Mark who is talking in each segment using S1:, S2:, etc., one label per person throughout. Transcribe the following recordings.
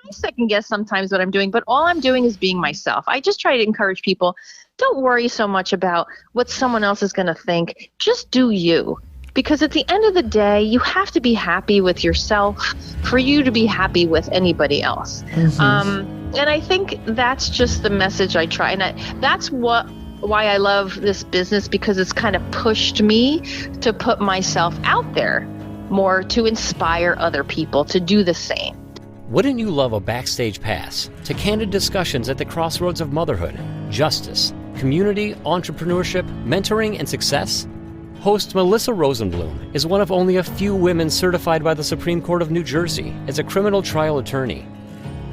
S1: I second guess sometimes what I'm doing, but all I'm doing is being myself. I just try to encourage people, don't worry so much about what someone else is going to think. Just do you. Because at the end of the day, you have to be happy with yourself for you to be happy with anybody else. And I think that's just the message I try. And that's why I love this business, because it's kind of pushed me to put myself out there more, to inspire other people to do the same.
S2: Wouldn't you love a backstage pass to candid discussions at the crossroads of motherhood, justice, community, entrepreneurship, mentoring, and success? Host Melissa Rosenblum is one of only a few women certified by the Supreme Court of New Jersey as a criminal trial attorney.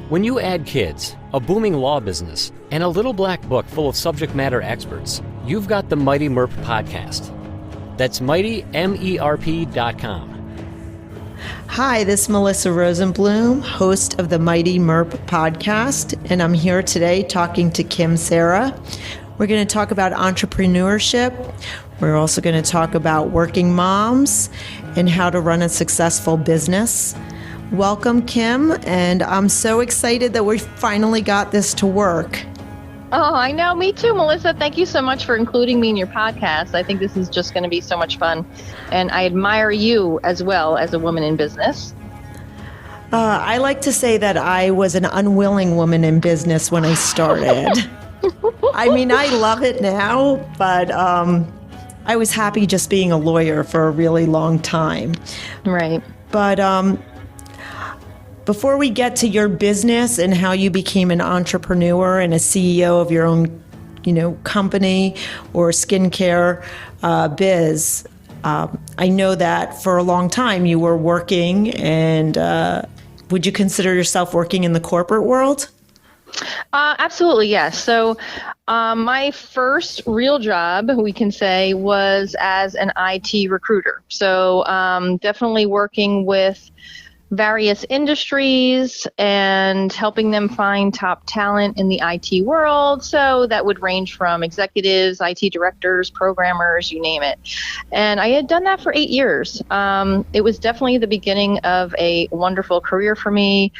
S2: When you add kids, a booming law business, and a little black book full of subject matter experts, you've got the Mighty MERP podcast. That's mightymerp.com.
S3: Hi, this is Melissa Rosenblum, host of the Mighty MERP podcast, and I'm here today talking to Cera. We're going to talk about entrepreneurship. We're also going to talk about working moms and how to run a successful business. Welcome, Kim, and I'm so excited that we finally got this to work.
S1: Oh, I know. Me too, Melissa. Thank you so much for including me in your podcast. I think this is just going to be so much fun. And I admire you as well as a woman in business.
S3: I like to say that I was an unwilling woman in business when I started. I mean, I love it now, but I was happy just being a lawyer for a really long time.
S1: Right.
S3: But before we get to your business and how you became an entrepreneur and a CEO of your own, company or skincare biz, I know that for a long time you were working, and would you consider yourself working in the corporate world?
S1: Absolutely, yes. So my first real job, we can say, was as an IT recruiter. So definitely working with various industries and helping them find top talent in the IT world. So that would range from executives, IT directors, programmers, you name it. And I had done that for 8 years. It was definitely the beginning of a wonderful career for me,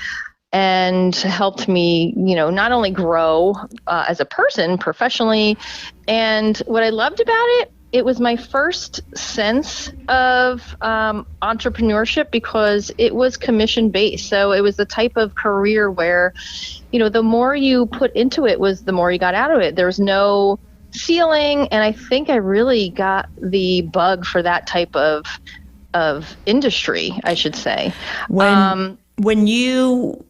S1: and helped me, not only grow as a person professionally. And what I loved about it, it was my first sense of entrepreneurship, because it was commission based. So it was the type of career where, the more you put into it was the more you got out of it. There was no ceiling. And I think I really got the bug for that type of industry, I should say.
S3: When you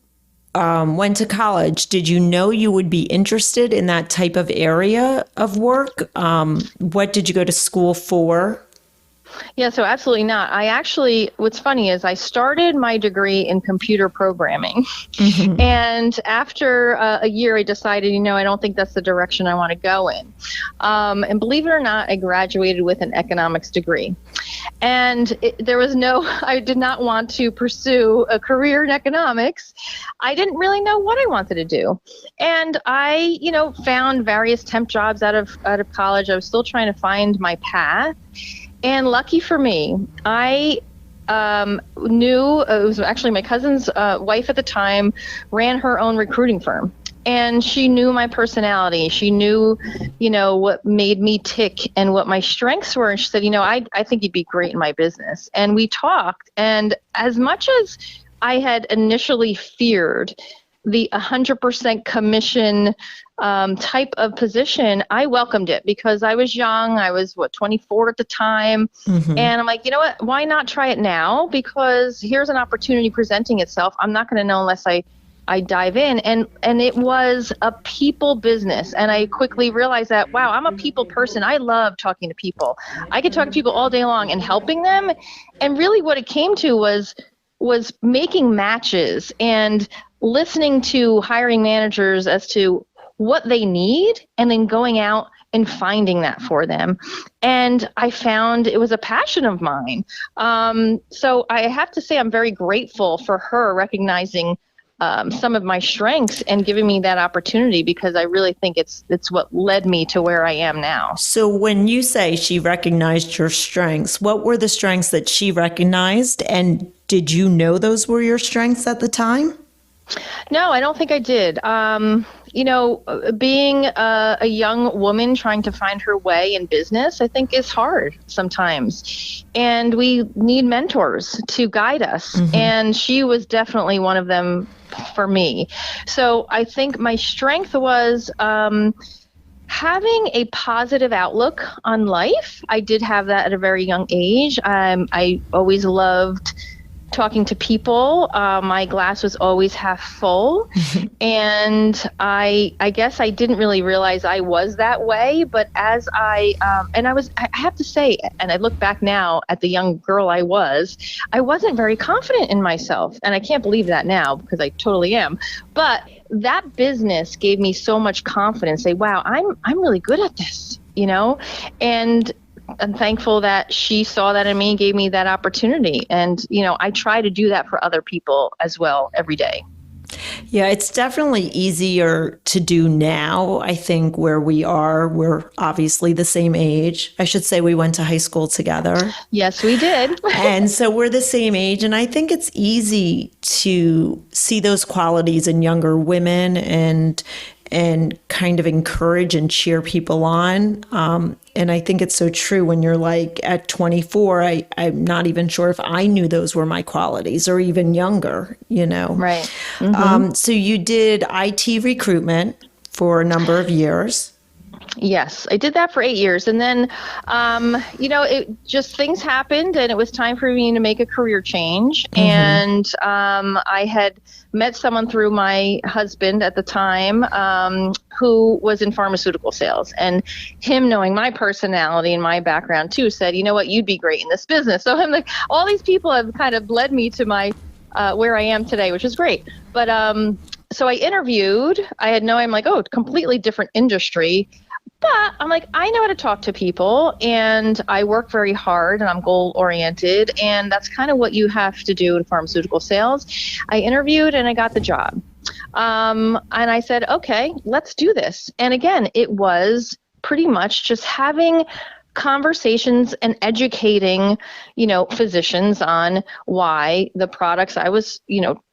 S3: went to college, did you know you would be interested in that type of area of work? What did you go to school for?
S1: Yeah, so absolutely not. What's funny is I started my degree in computer programming. Mm-hmm. And after a year, I decided, I don't think that's the direction I want to go in. And believe it or not, I graduated with an economics degree. And I did not want to pursue a career in economics. I didn't really know what I wanted to do. And I, found various temp jobs out of college. I was still trying to find my path. And lucky for me, I knew, it was actually my cousin's wife at the time, ran her own recruiting firm. And she knew my personality. She knew, what made me tick and what my strengths were. And she said, I think you'd be great in my business. And we talked. And as much as I had initially feared the 100% commission type of position, I welcomed it, because I was young. I was 24 at the time. Mm-hmm. And I'm like, what, why not try it now? Because here's an opportunity presenting itself. I'm not going to know unless I dive in. And it was a people business. And I quickly realized that, wow, I'm a people person. I love talking to people. I could talk to people all day long and helping them. And really what it came to was making matches and listening to hiring managers as to what they need, and then going out and finding that for them. And I found it was a passion of mine. So I have to say I'm very grateful for her recognizing some of my strengths and giving me that opportunity, because I really think it's what led me to where I am now.
S3: So when you say she recognized your strengths, what were the strengths that she recognized? And did you know those were your strengths at the time?
S1: No, I don't think I did. Being a young woman trying to find her way in business, I think is hard sometimes. And we need mentors to guide us.
S3: Mm-hmm.
S1: And she was definitely one of them for me. So I think my strength was having a positive outlook on life. I did have that at a very young age. I always loved talking to people. My glass was always half full. And I guess I didn't really realize I was that way. But as I have to say, and I look back now at the young girl I wasn't very confident in myself. And I can't believe that now because I totally am. But that business gave me so much confidence. Say, wow, I'm really good at this, and I'm thankful that she saw that in me and gave me that opportunity. And, I try to do that for other people as well every day.
S3: Yeah, it's definitely easier to do now. I think where we are, we're obviously the same age. I should say we went to high school together.
S1: Yes, we did.
S3: And so we're the same age. And I think it's easy to see those qualities in younger women and kind of encourage and cheer people on. And I think it's so true when you're like at 24, I'm not even sure if I knew those were my qualities or even younger,
S1: Right. Mm-hmm.
S3: So you did IT recruitment for a number of years.
S1: Yes, I did that for 8 years. And then, it just things happened and it was time for me to make a career change. Mm-hmm. And I had met someone through my husband at the time who was in pharmaceutical sales. And him knowing my personality and my background too said, you know what, you'd be great in this business. So I'm like, all these people have kind of led me to my where I am today, which is great. But so I interviewed. I'm like, completely different industry. But I'm like, I know how to talk to people and I work very hard and I'm goal oriented. And that's kind of what you have to do in pharmaceutical sales. I interviewed and I got the job. And I said, okay, let's do this. And again, it was pretty much just having conversations and educating, physicians on why the products I was,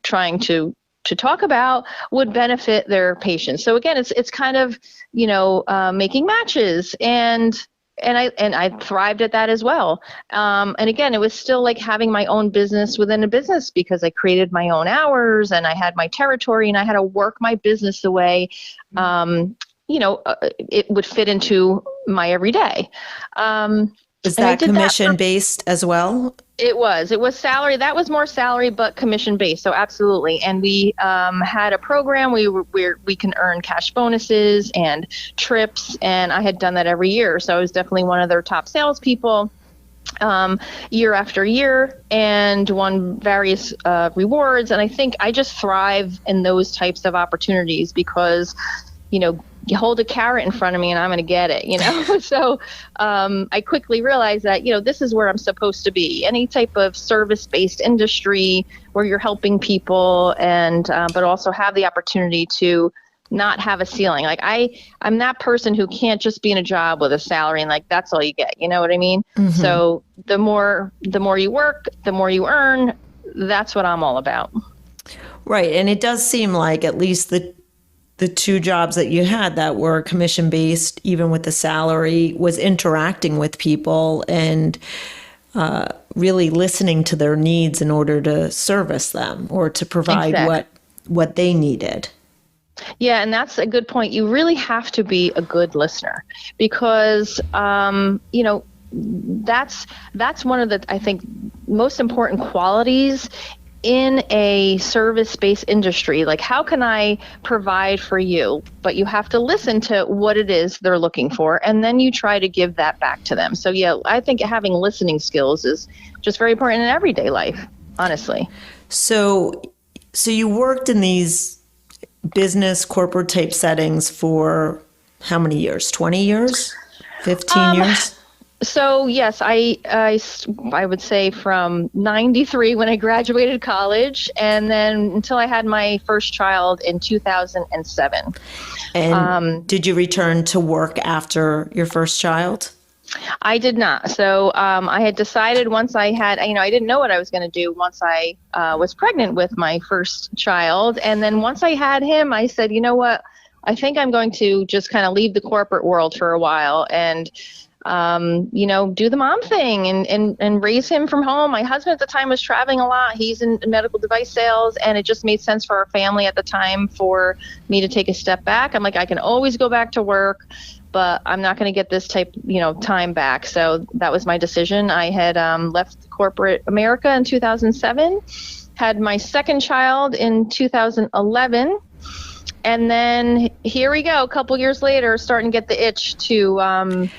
S1: trying to talk about would benefit their patients. So again, it's kind of, making matches and I thrived at that as well. And again, it was still like having my own business within a business because I created my own hours and I had my territory and I had to work my business the way, it would fit into my everyday.
S3: Is that commission based as well?
S1: It was salary. That was more salary, but commission based. So absolutely. And we had a program where we can earn cash bonuses and trips. And I had done that every year. So I was definitely one of their top salespeople year after year and won various rewards. And I think I just thrive in those types of opportunities because, you hold a carrot in front of me and I'm going to get it, So I quickly realized that, this is where I'm supposed to be. Any type of service-based industry where you're helping people and but also have the opportunity to not have a ceiling. Like I'm that person who can't just be in a job with a salary and like that's all you get. You know what I mean? Mm-hmm. So the more you work, the more you earn. That's what I'm all about.
S3: Right. And it does seem like at least the two jobs that you had that were commission-based, even with the salary, was interacting with people and really listening to their needs in order to service them or to provide what they needed.
S1: Yeah, and that's a good point. You really have to be a good listener because, that's one of the, I think, most important qualities in a service-based industry. Like, how can I provide for you? But you have to listen to what it is they're looking for, and then you try to give that back to them. So yeah, I think having listening skills is just very important in everyday life, honestly. So you worked in these business corporate type settings for how many years? 20 years? 15 years? So yes, I would say from 93 when I graduated college, and then until I had my first child in 2007.
S3: And did you return to work after your first child?
S1: I did not. So I had decided once I had, I didn't know what I was going to do once I was pregnant with my first child. And then once I had him, I said, you know what, I think I'm going to just kind of leave the corporate world for a while and, do the mom thing and raise him from home. My husband at the time was traveling a lot. He's in medical device sales, and it just made sense for our family at the time for me to take a step back. I'm like, I can always go back to work, but I'm not going to get this type, time back. So that was my decision. I had left corporate America in 2007, had my second child in 2011. And then here we go, a couple years later, starting to get the itch to,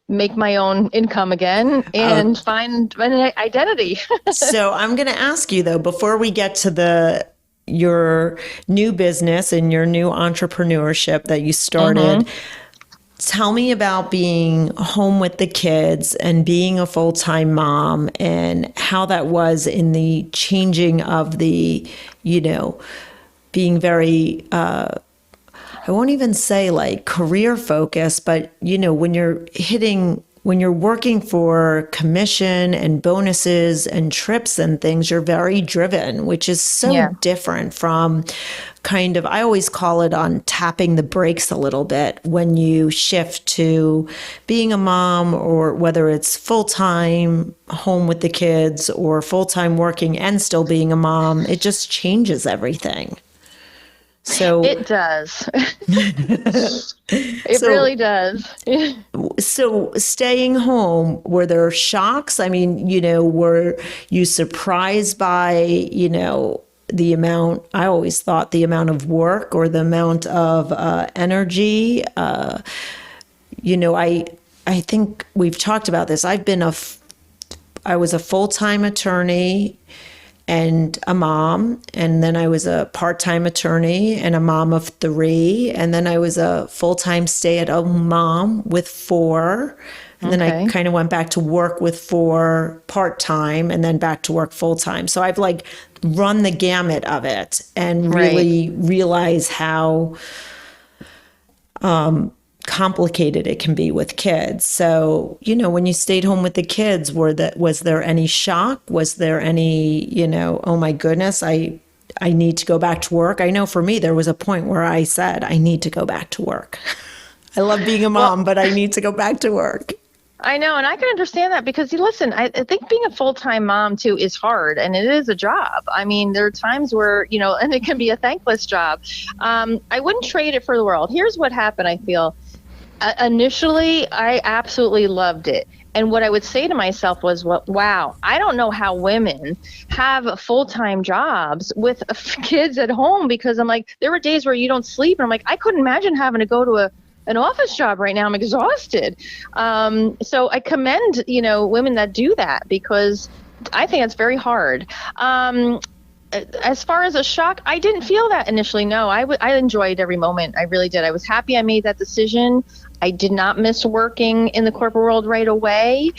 S1: make my own income again and find an identity.
S3: So I'm going to ask you though, before we get to your new business and your new entrepreneurship that you started, tell me about being home with the kids and being a full-time mom and how that was in the changing of the, being very, I won't even say like career focused, but when you're working for commission and bonuses and trips and things, you're very driven, which is so different from kind of, I always call it on tapping the brakes a little bit when you shift to being a mom, or whether it's full-time home with the kids or full-time working and still being a mom, it just changes everything. So
S1: it does. It really does.
S3: So staying home, were there shocks? I mean, were you surprised by, the amount, I always thought the amount of work or the amount of energy? I think we've talked about this. I was a full-time attorney and a mom, and then I was a part-time attorney and a mom of 3, and then I was a full-time stay-at-home mom with 4, and then I kind of went back to work with 4 part-time and then back to work full-time. So I've like run the gamut of it and really realize how complicated it can be with kids. So, when you stayed home with the kids, was there any shock? Was there any, oh my goodness, I need to go back to work? I know for me, there was a point where I said, I need to go back to work. I love being a mom, but I need to go back to work.
S1: I know. And I can understand that because listen, I think being a full-time mom too is hard, and it is a job. I mean, there are times where, and it can be a thankless job. I wouldn't trade it for the world. Here's what happened. I feel initially, I absolutely loved it. And what I would say to myself was, wow, I don't know how women have full-time jobs with kids at home, because I'm like, there were days where you don't sleep. And I'm like, I couldn't imagine having to go to an office job right now. I'm exhausted. So I commend, women that do that, because I think it's very hard. As far as a shock, I didn't feel that initially. No, I enjoyed every moment. I really did. I was happy I made that decision. I did not miss working in the corporate world right away.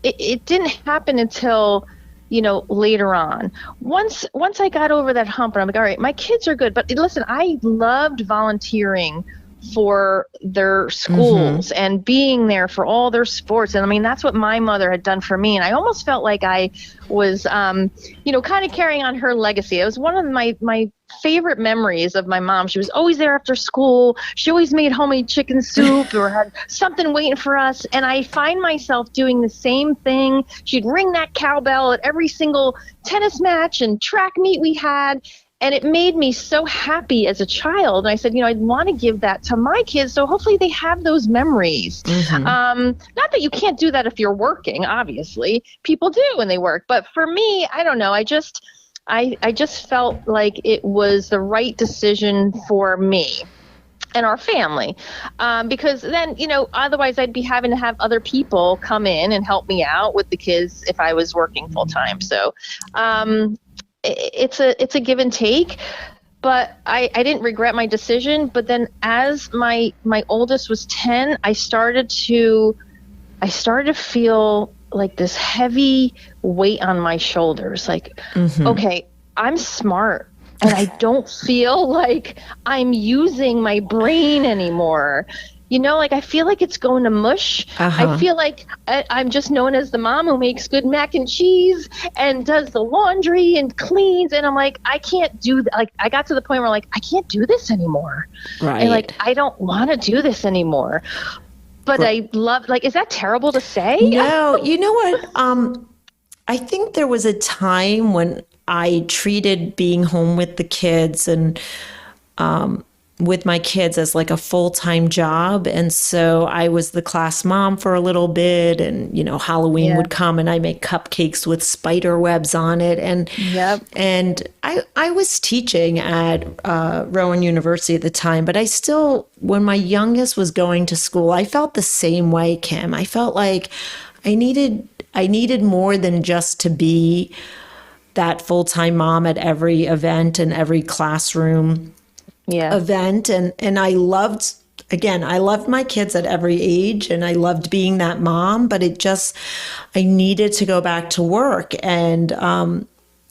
S1: It didn't happen until, later on. Once I got over that hump, and I'm like, all right, my kids are good. But listen, I loved volunteering for their schools and being there for all their sports. And I mean, that's what my mother had done for me. And I almost felt like I was, kind of carrying on her legacy. It was one of my favorite memories of my mom. She was always there after school. She always made homemade chicken soup or had something waiting for us. And I find myself doing the same thing. She'd ring that cowbell at every single tennis match and track meet we had. And it made me so happy as a child. And I said, I'd want to give that to my kids, so hopefully they have those memories. Not that you can't do that if you're working, obviously. People do when they work. But for me, I don't know. I just felt like it was the right decision for me and our family. Because then, otherwise I'd be having to have other people come in and help me out with the kids if I was working full time. So, it's a give and take, but I didn't regret my decision. But then as my oldest was 10, I started to feel like this heavy weight on my shoulders. Like, okay, I'm smart and I don't feel like I'm using my brain anymore. like I feel like it's going to mush. I feel like I'm just known as the mom who makes good mac and cheese and does the laundry and cleans. And I'm like, I can't do that. Like, I got to the point where like, I can't do this anymore.
S3: Right.
S1: And like, I don't want to do this anymore. But I love, like, is that terrible to say?
S3: No, you know what? I think there was a time when I treated being home with the kids and with my kids as like a full-time job. And so I was the class mom for a little bit, and, Halloween would come and I make cupcakes with spider webs on it. And, and I was teaching at Rowan University at the time, but I still, when my youngest was going to school, I felt the same way, Kim. I felt like I needed more than just to be that full-time mom at every event and every classroom event. And I loved my kids at every age, and I loved being that mom, but I needed to go back to work. And,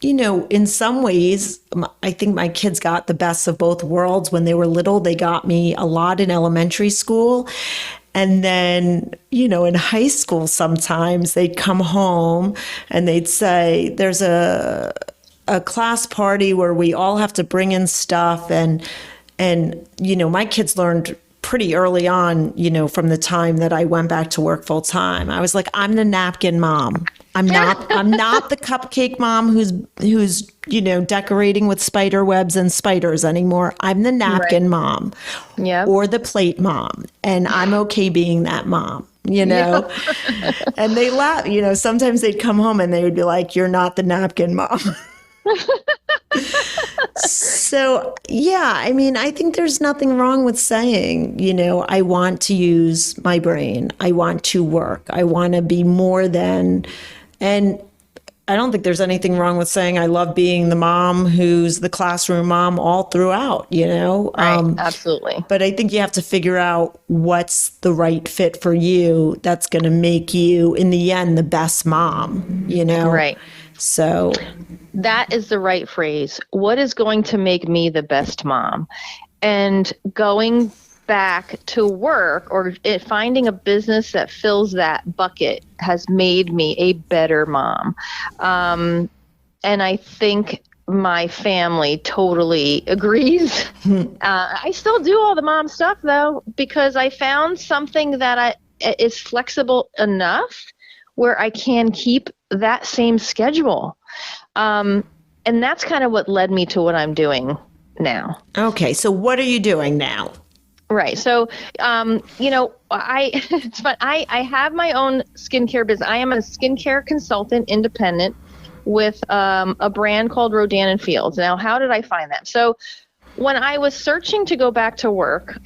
S3: in some ways, I think my kids got the best of both worlds. When they were little, they got me a lot in elementary school. And then, in high school, sometimes they'd come home and they'd say, there's a class party where we all have to bring in stuff. And my kids learned pretty early on, from the time that I went back to work full time. I was like, I'm the napkin mom. I'm not the cupcake mom who's decorating with spider webs and spiders anymore. I'm the napkin mom or the plate mom. And I'm okay being that mom, and they laugh, sometimes they'd come home and they would be like, you're not the napkin mom. So, I think there's nothing wrong with saying, I want to use my brain. I want to work. I want to be more than, and I don't think there's anything wrong with saying I love being the mom who's the classroom mom all throughout,
S1: Right, absolutely.
S3: But I think you have to figure out what's the right fit for you that's going to make you, in the end, the best mom,
S1: Right.
S3: So
S1: that is the right phrase. What is going to make me the best mom? And going back to work or finding a business that fills that bucket has made me a better mom. And I think my family totally agrees. I still do all the mom stuff, though, because I found something that is flexible enough where I can keep that same schedule. And that's kind of what led me to what I'm doing now.
S3: Okay. So what are you doing now?
S1: Right. So, it's fun. I have my own skincare business. I am a skincare consultant, independent, with a brand called Rodan and Fields. Now, how did I find that? So when I was searching to go back to work,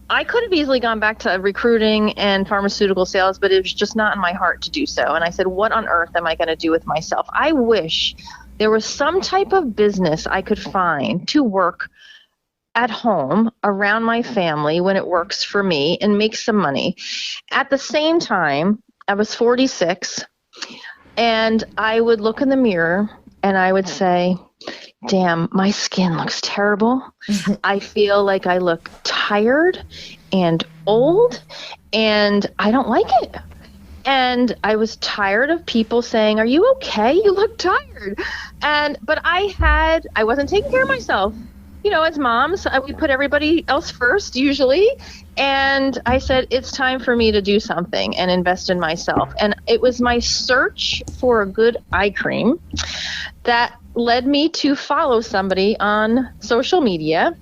S1: I could have easily gone back to recruiting and pharmaceutical sales, but it was just not in my heart to do so. And I said, what on earth am I going to do with myself? I wish there was some type of business I could find to work at home around my family when it works for me and make some money. At the same time, I was 46, and I would look in the mirror and I would say, damn, my skin looks terrible. I feel like I look tired and old, and I don't like it. And I was tired of people saying, are you okay? You look tired. But I wasn't taking care of myself. As moms, we put everybody else first usually. And I said, it's time for me to do something and invest in myself. And it was my search for a good eye cream that led me to follow somebody on social media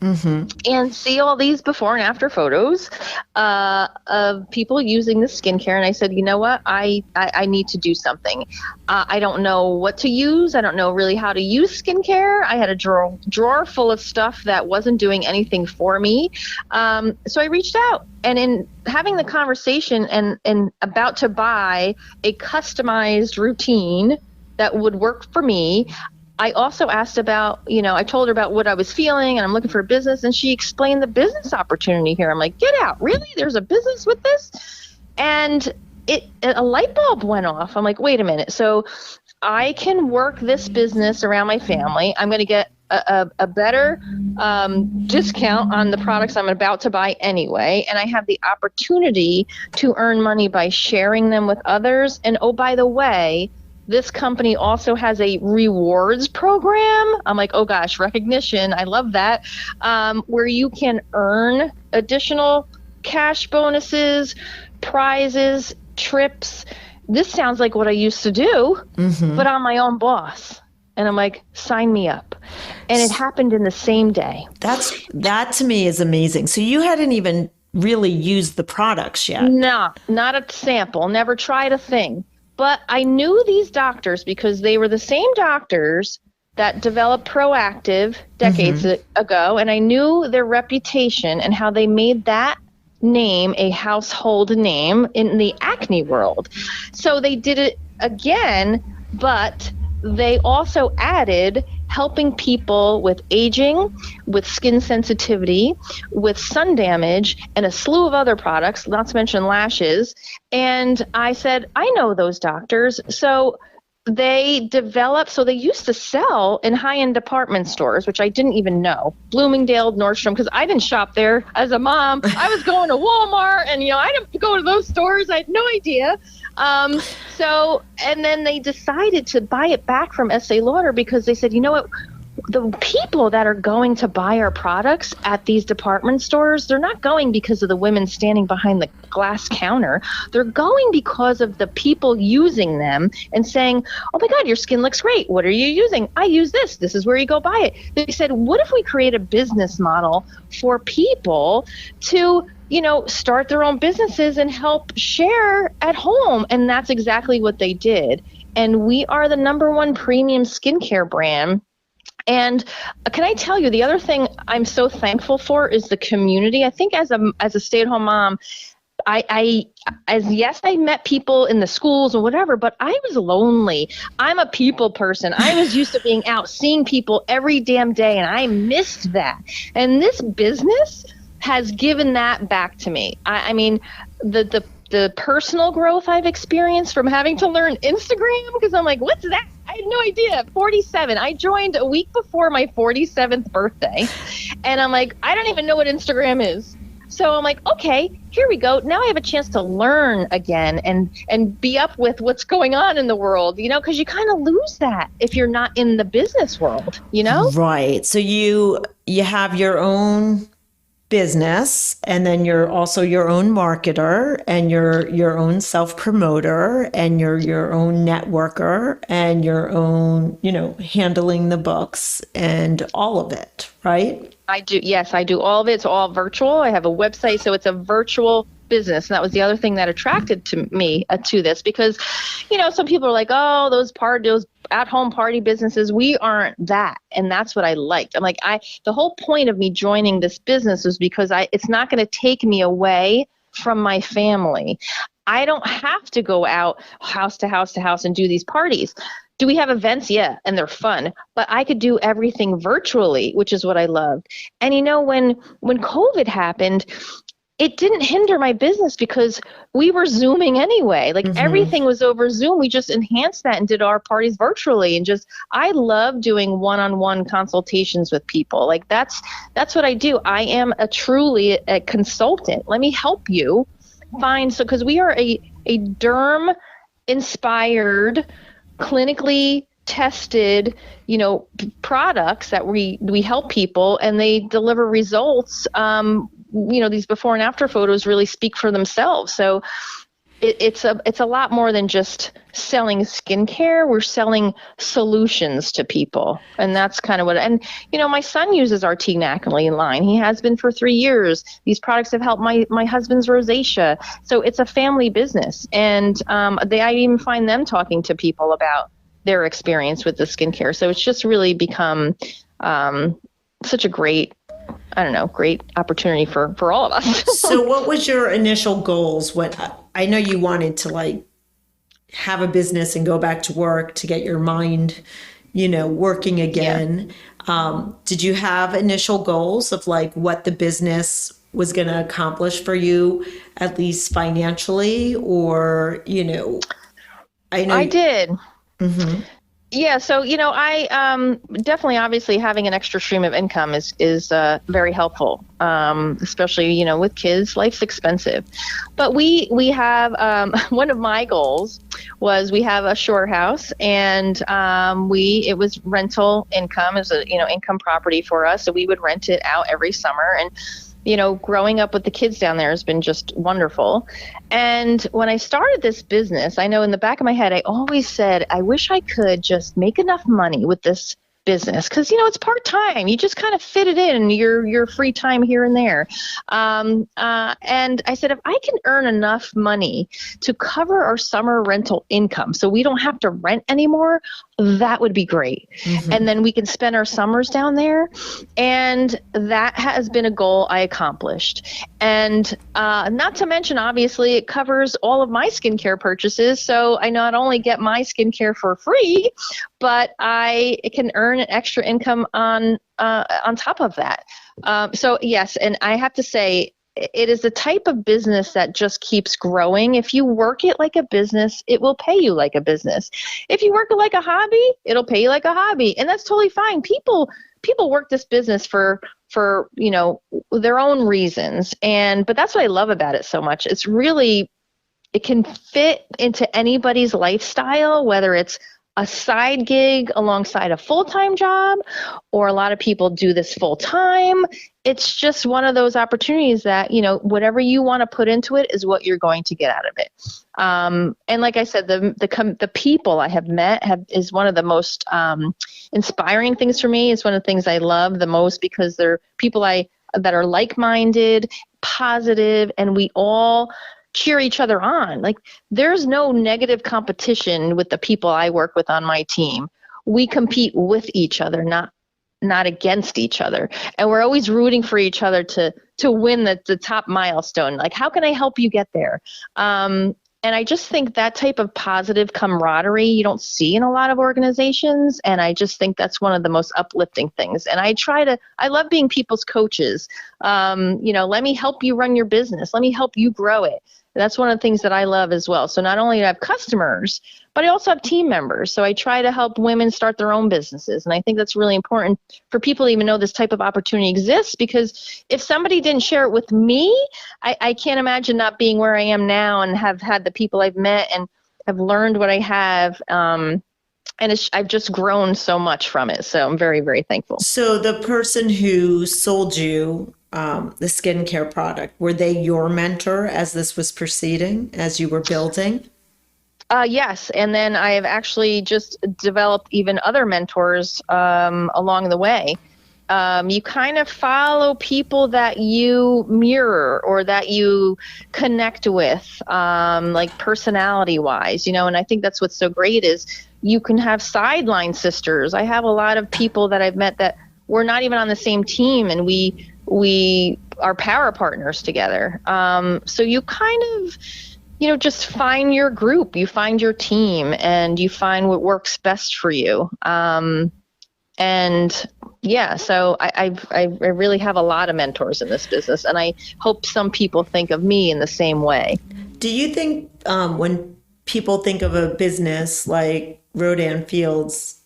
S1: and see all these before and after photos of people using this skincare. And I said, you know what? I need to do something. I don't know what to use. I don't know really how to use skincare. I had a drawer full of stuff that wasn't doing anything for me. So I reached out, and in having the conversation and about to buy a customized routine that would work for me, I also asked about, I told her about what I was feeling and I'm looking for a business, and she explained the business opportunity here. I'm like, get out. Really? There's a business with this? And a light bulb went off. I'm like, wait a minute. So I can work this business around my family. I'm going to get a better discount on the products I'm about to buy anyway, and I have the opportunity to earn money by sharing them with others. And oh, by the way, this company also has a rewards program. I'm like, oh gosh, recognition. I love that. Where you can earn additional cash bonuses, prizes, trips. This sounds like what I used to do, but I'm my own boss. And I'm like, sign me up. And it happened in the same day.
S3: That to me is amazing. So you hadn't even really used the products yet.
S1: No, not a sample. Never tried a thing. But I knew these doctors because they were the same doctors that developed Proactive decades ago. And I knew their reputation and how they made that name a household name in the acne world. So they did it again, but they also added helping people with aging, with skin sensitivity, with sun damage, and a slew of other products, not to mention lashes. And I said, I know those doctors. So they developed, so they used to sell in high-end department stores, which I didn't even know. Bloomingdale, Nordstrom, because I didn't shop there as a mom. I was going to Walmart, and I didn't go to those stores. I had no idea. And then they decided to buy it back from Estee Lauder because they said, you know what? The people that are going to buy our products at these department stores, they're not going because of the women standing behind the glass counter. They're going because of the people using them and saying, oh my God, your skin looks great. What are you using? I use this. This is where you go buy it. They said, what if we create a business model for people to start their own businesses and help share at home? And that's exactly what they did. And we are the #1 premium skincare brand. And can I tell you, the other thing I'm so thankful for is the community. I think as a stay-at-home mom, I met people in the schools or whatever, but I was lonely. I'm a people person. I was used to being out, seeing people every damn day, and I missed that. And this business has given that back to me. I mean, the personal growth I've experienced from having to learn Instagram, because I'm like, what's that? I had no idea. 47. I joined a week before my 47th birthday. And I'm like, I don't even know what Instagram is. So I'm like, okay, here we go. Now I have a chance to learn again and be up with what's going on in the world, because you kind of lose that if you're not in the business world,
S3: Right. So you have your own business, and then you're also your own marketer, and you're your own self-promoter, and you're your own networker, and your own, handling the books and all of it, right?
S1: I do. Yes, I do all of it. It's all virtual. I have a website, so it's a virtual business. And that was the other thing that attracted to me to this, because, some people are like, oh, those at-home party businesses, we aren't that. And that's what I liked. I'm like, the whole point of me joining this business was because it's not going to take me away from my family. I don't have to go out house to house to house and do these parties. Do we have events? Yeah, and they're fun. But I could do everything virtually, which is what I loved. And when COVID happened, it didn't hinder my business because we were Zooming anyway. Like everything was over Zoom. We just enhanced that and did our parties virtually. And I love doing one-on-one consultations with people. Like that's what I do. I am truly a consultant. Let me help you find, because we are a derm inspired, clinically tested, products that we help people, and they deliver results. These before and after photos really speak for themselves. So it's a lot more than just selling skincare. We're selling solutions to people. And that's kind of my son uses our Teen Acne line. He has been for 3 years. These products have helped my husband's rosacea. So it's a family business. And I even find them talking to people about their experience with the skincare. So it's just really become such a great opportunity for all of us.
S3: So what was your initial goals? I know you wanted to have a business and go back to work to get your mind, working again. Yeah. Did you have initial goals of what the business was going to accomplish for you, at least financially, or, I know.
S1: I did.
S3: Mm-hmm.
S1: Yeah, so I definitely, obviously, having an extra stream of income is very helpful. Especially with kids, life's expensive. But we have one of my goals was we have a shore house, and it was rental income, as a income property for us, so we would rent it out every summer. And growing up with the kids down there has been just wonderful. And when I started this business, I know in the back of my head, I always said, I wish I could just make enough money with this business, because it's part-time. You just kind of fit it in your free time here and there. And I said, if I can earn enough money to cover our summer rental income so we don't have to rent anymore, that would be great. Mm-hmm. And then we can spend our summers down there. And that has been a goal I accomplished. And not to mention, obviously, it covers all of my skincare purchases. So I not only get my skincare for free, but I can earn an extra income on top of that. So yes, and I have to say, it is the type of business that just keeps growing. If you work it like a business, it will pay you like a business. If you work it like a hobby, it'll pay you like a hobby, and that's totally fine. People work this business for their own reasons, but that's what I love about it so much. It can fit into anybody's lifestyle, whether it's a side gig alongside a full-time job, or a lot of people do this full-time. It's just one of those opportunities that, whatever you want to put into it is what you're going to get out of it. And like I said, the people I have met is one of the most inspiring things for me. It's one of the things I love the most, because they're people that are like-minded, positive, and we all cheer each other on. Like, there's no negative competition with the people I work with on my team. We compete with each other, not against each other. And we're always rooting for each other to win the top milestone. Like, how can I help you get there? And I just think that type of positive camaraderie you don't see in a lot of organizations. And I just think that's one of the most uplifting things. And I love being people's coaches. Let me help you run your business. Let me help you grow it. That's one of the things that I love as well. So not only do I have customers, but I also have team members. So I try to help women start their own businesses. And I think that's really important for people to even know this type of opportunity exists, because if somebody didn't share it with me, I can't imagine not being where I am now and have had the people I've met and have learned what I have. And I've just grown so much from it. So I'm very, very thankful.
S3: So the person who sold you the skincare product, were they your mentor as this was proceeding, as you were building?
S1: Yes. And then I have actually just developed even other mentors along the way. You kind of follow people that you mirror or that you connect with, like personality wise, and I think that's what's so great is you can have sideline sisters. I have a lot of people that I've met that we're not even on the same team, and we are power partners together. So you kind of, just find your group, you find your team, and you find what works best for you. And yeah, so I really have a lot of mentors in this business, and I hope some people think of me in the same way.
S3: Do you think when people think of a business like Rodan Fields,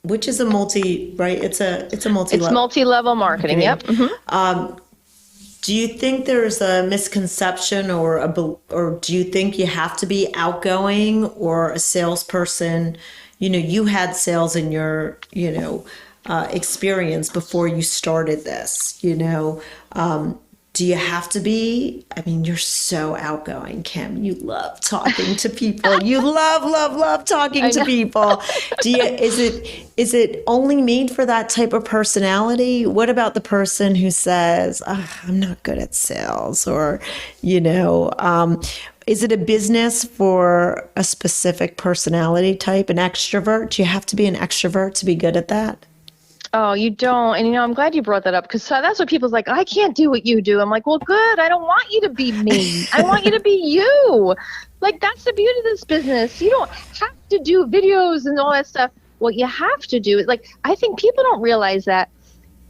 S3: which is a multi-level
S1: marketing. Yep. Mm-hmm.
S3: Do you think there's a misconception or do you think you have to be outgoing or a salesperson? You had sales in your, experience before you started this, do you have to be? I mean, you're so outgoing, Kim. You love talking to people. You love talking to people. Is it only made for that type of personality? What about the person who says, I'm not good at sales, or, is it a business for a specific personality type, an extrovert? Do you have to be an extrovert to be good at that?
S1: Oh, you don't. And, I'm glad you brought that up, because that's what people's like, I can't do what you do. I'm like, well, good. I don't want you to be me. I want you to be you. Like, that's the beauty of this business. You don't have to do videos and all that stuff. What you have to do is, like, I think people don't realize that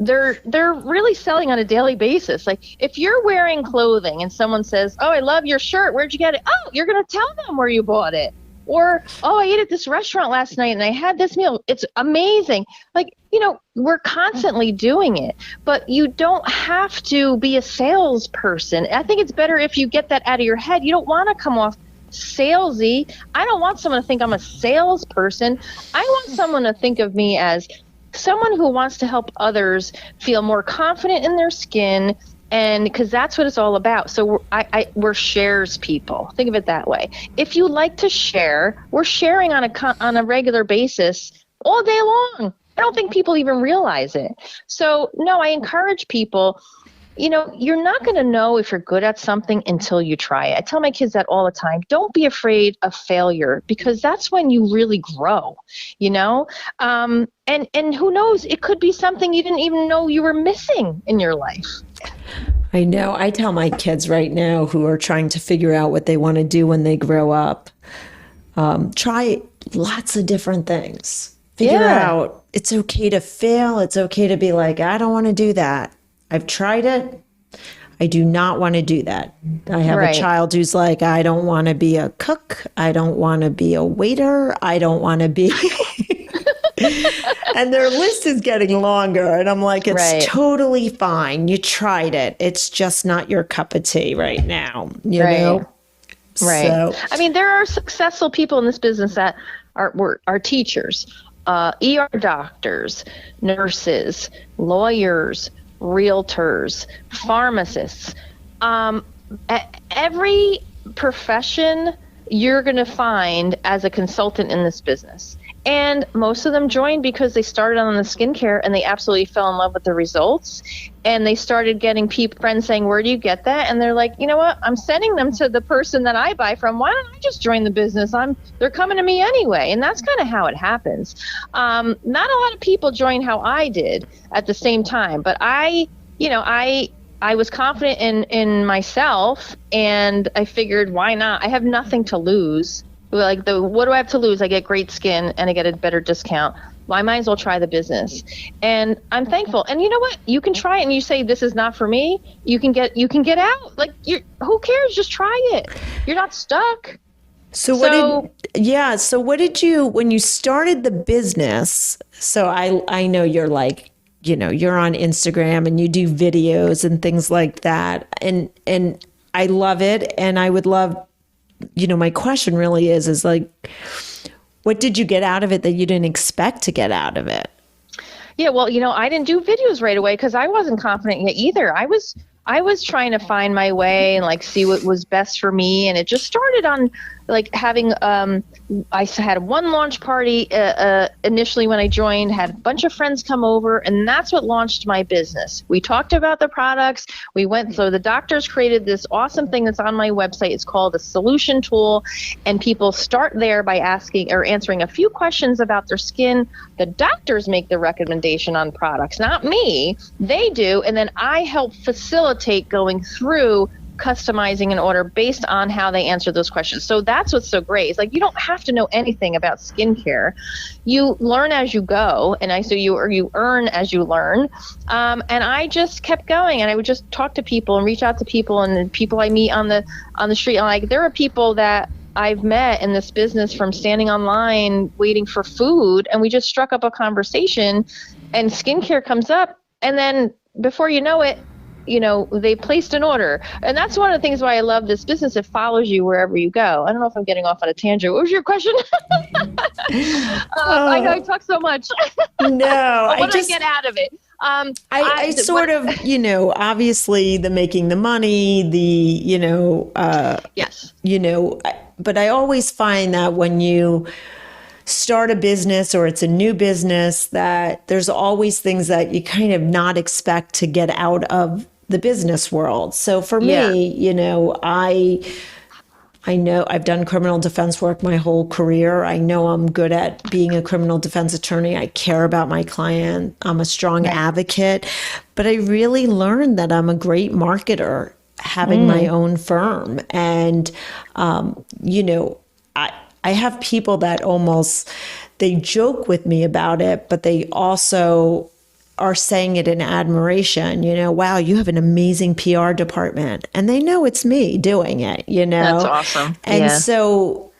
S1: they're really selling on a daily basis. Like, if you're wearing clothing and someone says, oh, I love your shirt, where'd you get it? Oh, you're going to tell them where you bought it. Or, oh, I ate at this restaurant last night and I had this meal. It's amazing. Like, we're constantly doing it, but you don't have to be a salesperson. I think it's better if you get that out of your head. You don't want to come off salesy. I don't want someone to think I'm a salesperson. I want someone to think of me as someone who wants to help others feel more confident in their skin, and because that's what it's all about. So we're shares people. Think of it that way. If you like to share, we're sharing on a regular basis all day long. I don't think people even realize it. So no, I encourage people. You're not going to know if you're good at something until you try it. I tell my kids that all the time. Don't be afraid of failure, because that's when you really grow, and who knows, it could be something you didn't even know you were missing in your life.
S3: I know. I tell my kids right now who are trying to figure out what they want to do when they grow up, try lots of different things. Figure out it's okay to fail. It's okay to be like, I don't want to do that. I've tried it. I do not want to do that. I have a child who's like, I don't want to be a cook. I don't want to be a waiter. I don't want to be. And their list is getting longer. And I'm like, it's totally fine. You tried it. It's just not your cup of tea right now. You know?
S1: Right. So. I mean, there are successful people in this business that are teachers, ER doctors, nurses, lawyers, realtors, pharmacists. Every profession you're going to find as a consultant in this business. And most of them joined because they started on the skincare and they absolutely fell in love with the results. And they started getting friends saying, where do you get that? And they're like, you know what? I'm sending them to the person that I buy from. Why don't I just join the business? They're coming to me anyway. And that's kind of how it happens. Not a lot of people join how I did at the same time. But I was confident in myself, and I figured, why not? I have nothing to lose. Like, what do I have to lose? I get great skin and I get a better discount. Well, I might as well try the business. And I'm thankful. And you know what? You can try it and you say, this is not for me. You can get out. Like, who cares? Just try it. You're not stuck.
S3: So what did you, when you started the business, so I know you're like, you're on Instagram and you do videos and things like that. And I love it. And I would love, my question really is like, what did you get out of it that you didn't expect to get out of it?
S1: Yeah, well, I didn't do videos right away because I wasn't confident yet either. I was trying to find my way and like see what was best for me. And it just started on like having, I had one launch party initially when I joined, had a bunch of friends come over, and that's what launched my business. We talked about the products. So the doctors created this awesome thing that's on my website. It's called a solution tool. And people start there by asking or answering a few questions about their skin. The doctors make the recommendation on products, not me. They do. And then I help facilitate going through customizing an order based on how they answer those questions. So that's what's so great. It's like, you don't have to know anything about skincare. You learn as you go, and you earn as you learn. And I just kept going, and I would just talk to people and reach out to people, and people I meet on the street. And like, there are people that I've met in this business from standing online waiting for food, and we just struck up a conversation, and skincare comes up, and then before you know it, they placed an order. And that's one of the things why I love this business. It follows you wherever you go. I don't know if I'm getting off on a tangent. What was your question? I know I talk so much.
S3: No,
S1: what did I get out of it?
S3: I sort of, obviously the making the money,
S1: yes,
S3: but I always find that when you start a business or it's a new business, that there's always things that you kind of not expect to get out of the business world. So for me, I know I've done criminal defense work my whole career. I know I'm good at being a criminal defense attorney. I care about my client. I'm a strong advocate, but I really learned that I'm a great marketer having my own firm. And, I have people that they joke with me about it, but they also are saying it in admiration, wow, you have an amazing PR department. And they know it's me doing it,
S1: That's awesome.
S3: And so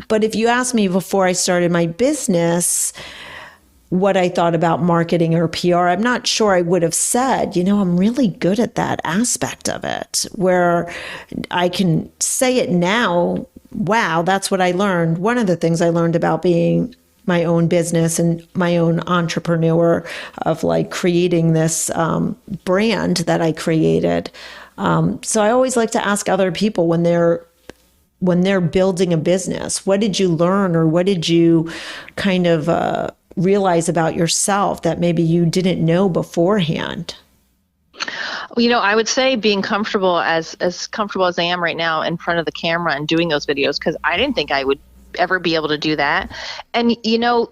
S3: But if you asked me before I started my business what I thought about marketing or PR, I'm not sure I would have said, I'm really good at that aspect of it, where I can say it now. Wow, that's what I learned. One of the things I learned about being my own business and my own entrepreneur, of like creating this brand that I created. So I always like to ask other people when they're building a business, what did you learn, or what did you kind of realize about yourself that maybe you didn't know beforehand?
S1: I would say being comfortable as comfortable as I am right now in front of the camera and doing those videos, because I didn't think I would ever be able to do that. And,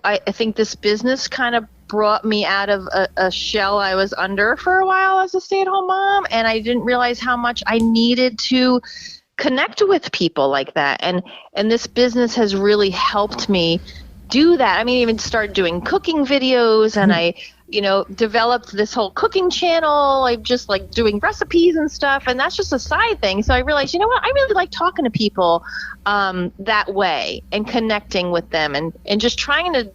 S1: I think this business kind of brought me out of a shell I was under for a while as a stay-at-home mom. And I didn't realize how much I needed to connect with people like that. And this business has really helped me do that. I mean, even started doing cooking videos, and I, developed this whole cooking channel. I'm just like doing recipes and stuff, and that's just a side thing. So I realized, I really like talking to people that way and connecting with them and just trying to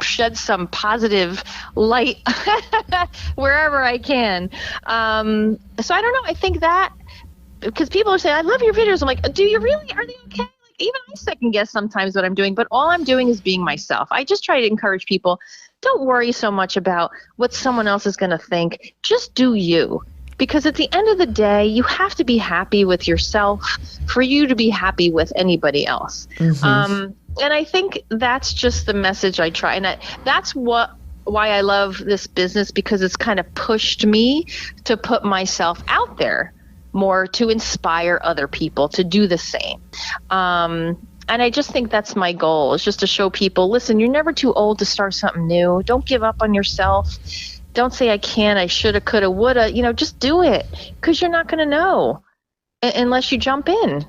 S1: shed some positive light wherever I can. So I don't know. I think that because people are saying, I love your videos. I'm like, do you really? Are they okay? Even I second guess sometimes what I'm doing, but all I'm doing is being myself. I just try to encourage people, don't worry so much about what someone else is going to think. Just do you. Because at the end of the day, you have to be happy with yourself for you to be happy with anybody else. Mm-hmm. And I think that's just the message I try. And that's why I love this business, because it's kind of pushed me to put myself out there more, to inspire other people to do the same. And I just think that's my goal, is just to show people, listen, you're never too old to start something new. Don't give up on yourself. Don't say I can't, I shoulda, coulda, woulda. Just do it, because you're not going to know unless you jump in.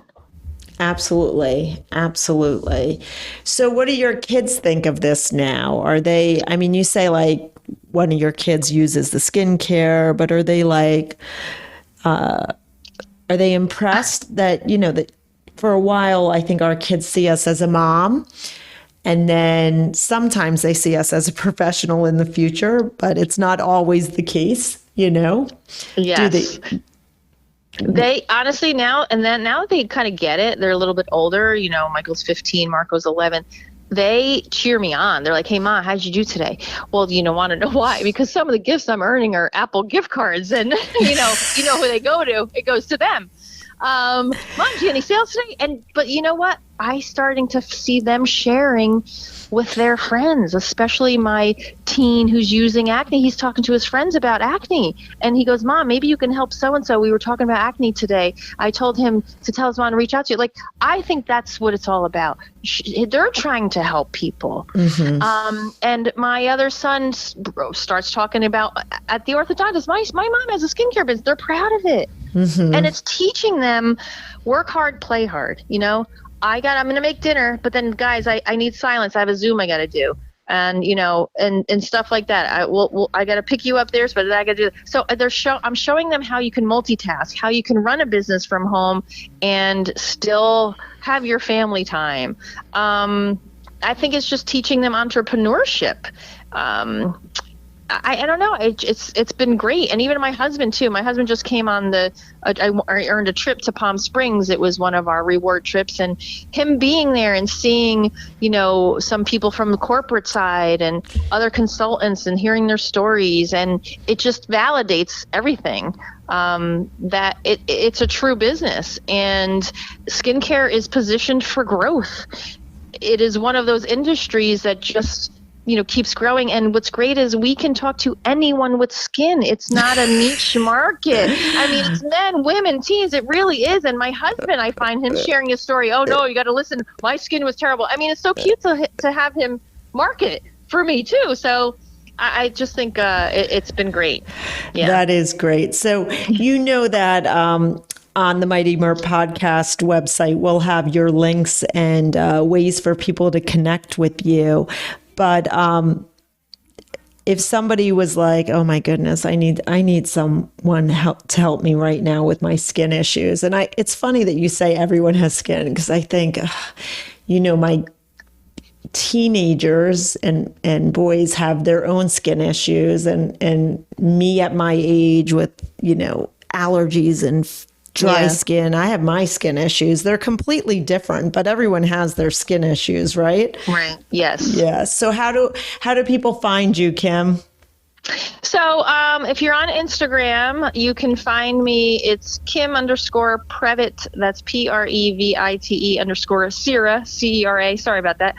S3: Absolutely. Absolutely. So what do your kids think of this now? Are they, you say like one of your kids uses the skincare, but are they like, are they impressed that, that for a while, I think our kids see us as a mom, and then sometimes they see us as a professional in the future, but it's not always the case,
S1: Yes. They honestly now they kind of get it. They're a little bit older. Michael's 15, Marco's 11. They cheer me on. They're like, hey, Ma, how'd you do today? Well, want to know why? Because some of the gifts I'm earning are Apple gift cards, and, you know who they go to. It goes to them. Mom, do you have any sales today? But you know what? I starting to see them sharing with their friends, especially my teen who's using acne. He's talking to his friends about acne. And he goes, Mom, maybe you can help so-and-so. We were talking about acne today. I told him to tell his mom to reach out to you. Like, I think that's what it's all about. They're trying to help people. Mm-hmm. And my other son starts talking about, at the orthodontist, my mom has a skincare business. They're proud of it. Mm-hmm. And it's teaching them, work hard, play hard. I'm going to make dinner, but then guys, I need silence. I have a Zoom I got to do. And, and stuff like that. I got to pick you up there, but I got to do that. So I'm showing them how you can multitask, how you can run a business from home and still have your family time. I think it's just teaching them entrepreneurship. I don't know. It's been great. And even my husband too. My husband just came on I earned a trip to Palm Springs. It was one of our reward trips, and him being there and seeing, some people from the corporate side and other consultants and hearing their stories. And it just validates everything, that it's a true business, and skincare is positioned for growth. It is one of those industries that just keeps growing. And what's great is we can talk to anyone with skin. It's not a niche market. It's men, women, teens. It really is. And my husband, I find him sharing his story. Oh no, you got to listen. My skin was terrible. It's so cute to have him market for me too. So I just think it's been great. Yeah.
S3: That is great. So that on the Mighty Merp podcast website, we'll have your links and ways for people to connect with you. But if somebody was like, oh my goodness, I need someone to help me right now with my skin issues. And it's funny that you say everyone has skin, because I think, my teenagers and boys have their own skin issues, and me at my age with, allergies and dry skin. I have my skin issues. They're completely different, but everyone has their skin issues, right?
S1: Right. Yes.
S3: Yes. So how do people find you, Kim?
S1: So if you're on Instagram, you can find me. It's Kim_Previtt. That's PREVITE_ Cera. Sorry about that.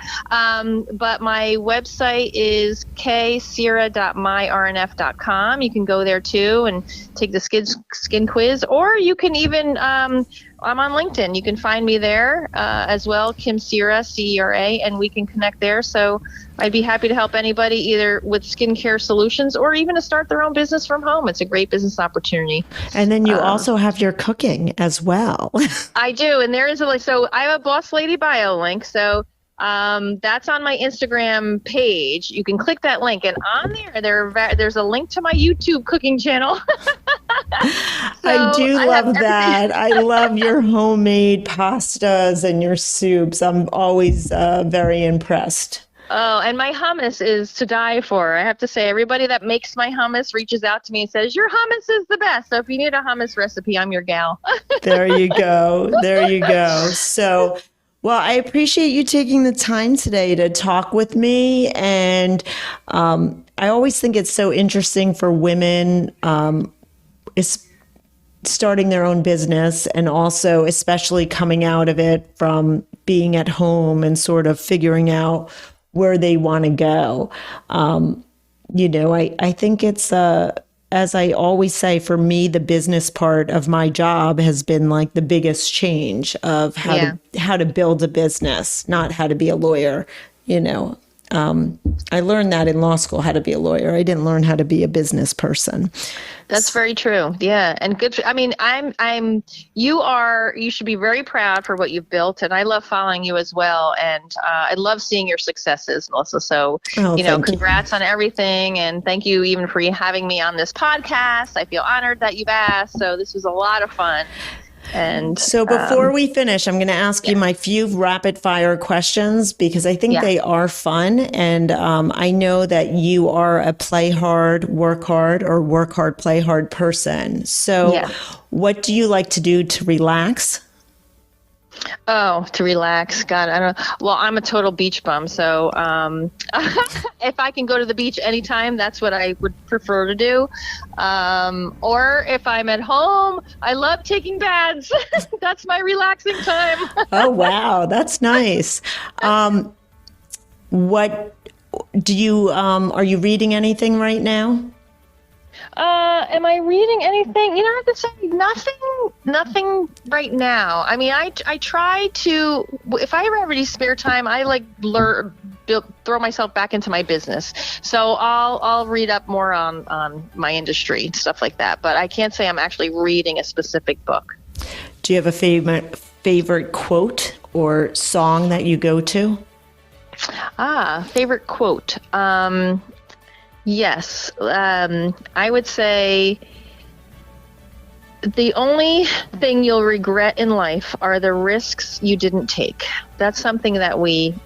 S1: But my website is kcera.myrnf.com. You can go there too and take the skin quiz, or you can even, I'm on LinkedIn. You can find me there as well, Kim Cera, Cera, and we can connect there. So I'd be happy to help anybody either with skincare solutions or even to start their own business from home. It's a great business opportunity.
S3: And then you also have your cooking as well.
S1: I do. And there is so I have a Boss Lady bio link. So that's on my Instagram page. You can click that link, and on there's a link to my YouTube cooking channel.
S3: I do love that. I love your homemade pastas and your soups. I'm always very impressed.
S1: Oh, and my hummus is to die for. I have to say, everybody that makes my hummus reaches out to me and says, your hummus is the best. So if you need a hummus recipe, I'm your gal.
S3: There you go. There you go. So, well, I appreciate you taking the time today to talk with me. And I always think it's so interesting for women is starting their own business, and also especially coming out of it from being at home and sort of figuring out where they want to go. I think it's, as I always say, for me, the business part of my job has been like the biggest change of how to build a business, not how to be a lawyer. I learned that in law school, how to be a lawyer. I didn't learn how to be a business person.
S1: That's very true. Yeah. And good. I mean, you should be very proud for what you've built. And I love following you as well. And I love seeing your successes, Melissa. So, congrats on everything. And thank you even for having me on this podcast. I feel honored that you've asked. So this was a lot of fun. And
S3: so before we finish, I'm going to ask you my few rapid fire questions, because I think they are fun. And I know that you are a play hard, work hard, or work hard, play hard person. So what do you like to do to relax?
S1: Oh, to relax. God, I don't know. Well, I'm a total beach bum. So if I can go to the beach anytime, that's what I would prefer to do. Or if I'm at home, I love taking baths. That's my relaxing time.
S3: Oh, wow. That's nice. What do you, are you reading anything right now?
S1: Am I reading anything? I have to say nothing right now. I mean, I try to, if I ever have any spare time, I throw myself back into my business. So I'll read up more on my industry, stuff like that. But I can't say I'm actually reading a specific book.
S3: Do you have a favorite quote or song that you go to?
S1: Favorite quote. Yes. I would say the only thing you'll regret in life are the risks you didn't take. That's something that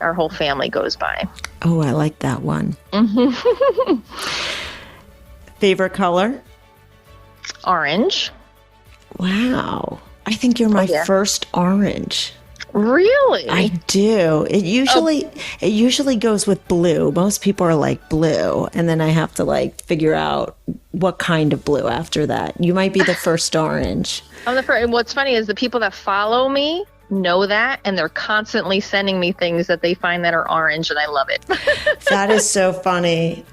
S1: our whole family goes by.
S3: Oh, I like that one. Favorite color?
S1: Orange.
S3: Wow. I think you're my first orange.
S1: Really?
S3: I do. It usually goes with blue. Most people are like blue, and then I have to figure out what kind of blue after that. You might be the first orange.
S1: I'm the first. And what's funny is the people that follow me know that, and they're constantly sending me things that they find that are orange, and I love it.
S3: That is so funny.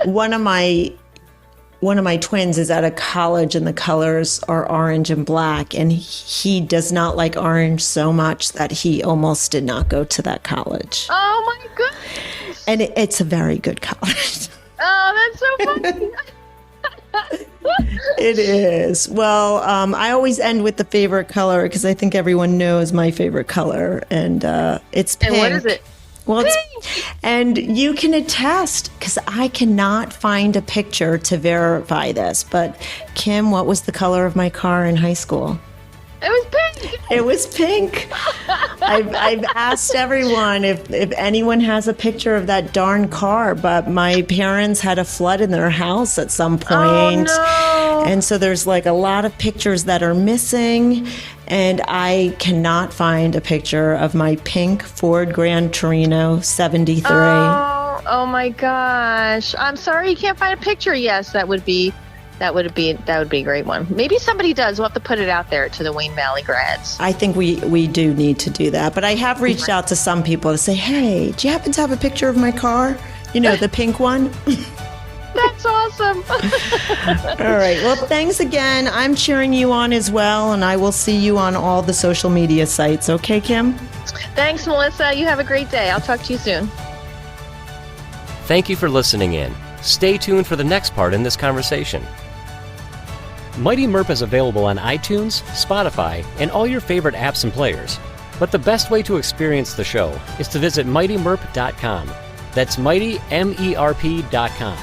S3: One of my twins is at a college, and the colors are orange and black, and he does not like orange so much that he almost did not go to that college.
S1: Oh my goodness.
S3: And it's a very good college.
S1: Oh, that's so funny.
S3: It is. Well, I always end with the favorite color because I think everyone knows my favorite color, and it's pink.
S1: And what is it?
S3: Well, and you can attest, because I cannot find a picture to verify this. But Kim, what was the color of my car in high school?
S1: It was pink.
S3: It was pink. I've asked everyone if anyone has a picture of that darn car, but my parents had a flood in their house at some point.
S1: Oh, no.
S3: And so there's like a lot of pictures that are missing, and I cannot find a picture of my pink Ford Gran Torino 73.
S1: Oh my gosh. I'm sorry you can't find a picture. Yes, that would be a great one. Maybe somebody does. We'll have to put it out there to the Wayne Valley grads.
S3: I think we do need to do that. But I have reached out to some people to say, hey, do you happen to have a picture of my car? You know, the pink one?
S1: That's awesome.
S3: All right. Well, thanks again. I'm cheering you on as well, and I will see you on all the social media sites. Okay, Kim?
S1: Thanks, Melissa. You have a great day. I'll talk to you soon.
S2: Thank you for listening in. Stay tuned for the next part in this conversation. Mighty MERP is available on iTunes, Spotify, and all your favorite apps and players. But the best way to experience the show is to visit mightymerp.com. That's mightymerp.com.